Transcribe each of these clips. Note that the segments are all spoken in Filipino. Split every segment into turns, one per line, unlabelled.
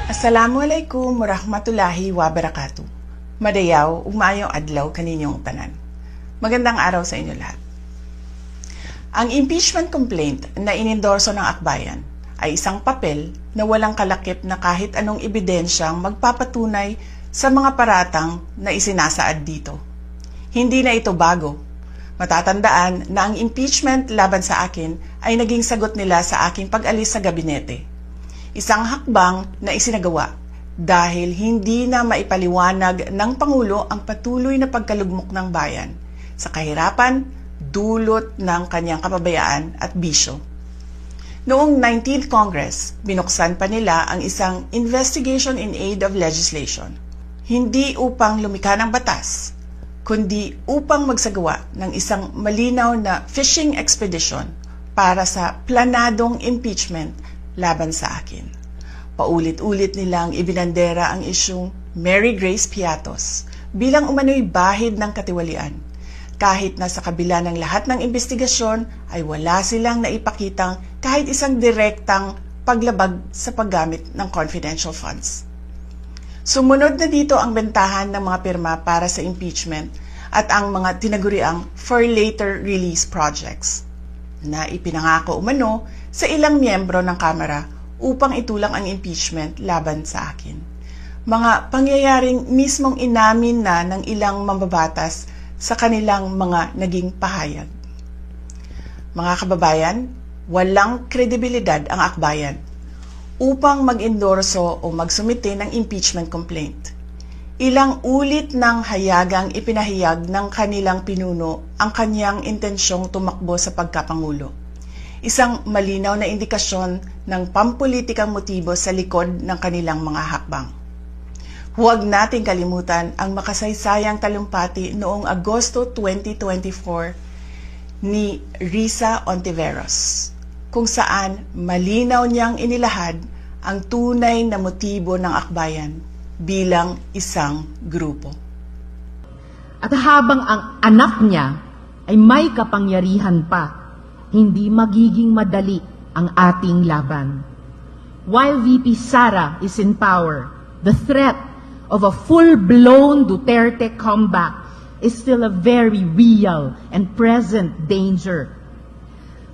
Assalamualaikum warahmatullahi wabarakatuh. Madayaw, umayong adlaw kaninyong tanan. Magandang araw sa inyo lahat. Ang impeachment complaint na inendorso ng akbayan ay isang papel na walang kalakip na kahit anong ebidensyang magpapatunay sa mga paratang na isinasaad dito. Hindi na ito bago. Matatandaan na ang impeachment laban sa akin ay naging sagot nila sa aking pag-alis sa gabinete. Isang hakbang na isinagawa dahil hindi na maipaliwanag ng Pangulo ang patuloy na pagkalugmok ng bayan sa kahirapan dulot ng kanyang kapabayaan at bisyo. Noong 19th Congress, binuksan pa nila ang isang Investigation in Aid of Legislation, hindi upang lumikha ng batas, kundi upang magsagawa ng isang malinaw na fishing expedition para sa planadong impeachment laban sa akin. Paulit-ulit nilang ibinandera ang isyung Mary Grace Piatos bilang umano'y bahid ng katiwalian. Kahit na sa kabila ng lahat ng investigasyon ay wala silang naipakitang kahit isang direktang paglabag sa paggamit ng confidential funds. Sumunod na dito ang bentahan ng mga pirma para sa impeachment at ang mga tinaguriang for later release projects na ipinangako umano sa ilang miyembro ng Kamara upang itulang ang impeachment laban sa akin. Mga pangyayaring mismong inamin na ng ilang mambabatas sa kanilang mga naging pahayag. Mga kababayan, walang kredibilidad ang akbayan upang mag-endorso o magsumite ng impeachment complaint. Ilang ulit ng hayagang ipinahayag ng kanilang pinuno ang kanyang intensyong tumakbo sa pagkapangulo. Isang malinaw na indikasyon ng pampulitikang motibo sa likod ng kanilang mga hakbang. Huwag nating kalimutan ang makasaysayang talumpati noong Agosto 2024 ni Risa Ontiveros, kung saan malinaw niyang inilahad ang tunay na motibo ng akbayan bilang isang grupo.
At habang ang anak niya ay may kapangyarihan pa, hindi magiging madali ang ating laban. While VP Sara is in power, the threat of a full-blown Duterte comeback is still a very real and present danger.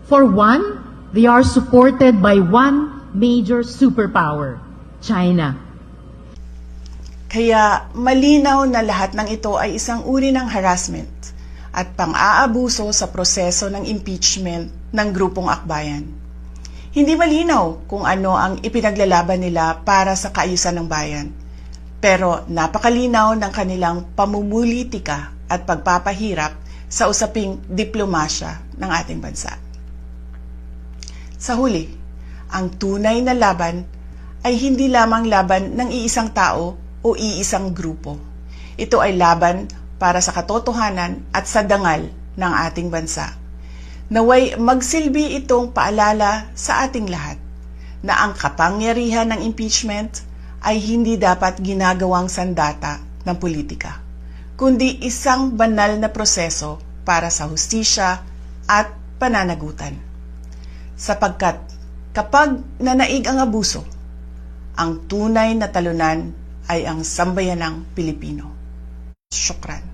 For one, they are supported by one major superpower, China.
Kaya malinaw na lahat ng ito ay isang uri ng harassment at pang-aabuso sa proseso ng impeachment ng grupong akbayan. Hindi malinaw kung ano ang ipinaglalaban nila para sa kaayusan ng bayan, pero napakalinaw ng kanilang pamumulitika at pagpapahirap sa usaping diplomasya ng ating bansa. Sa huli, ang tunay na laban ay hindi lamang laban ng iisang tao o iisang grupo. Ito ay laban para sa katotohanan at sa dangal ng ating bansa. Naway magsilbi itong paalala sa ating lahat na ang kapangyarihan ng impeachment ay hindi dapat ginagawang sandata ng politika, kundi isang banal na proseso para sa hustisya at pananagutan. Sapagkat kapag nanaig ang abuso, ang tunay na talunan ay ang sambayanang Pilipino. Syukran.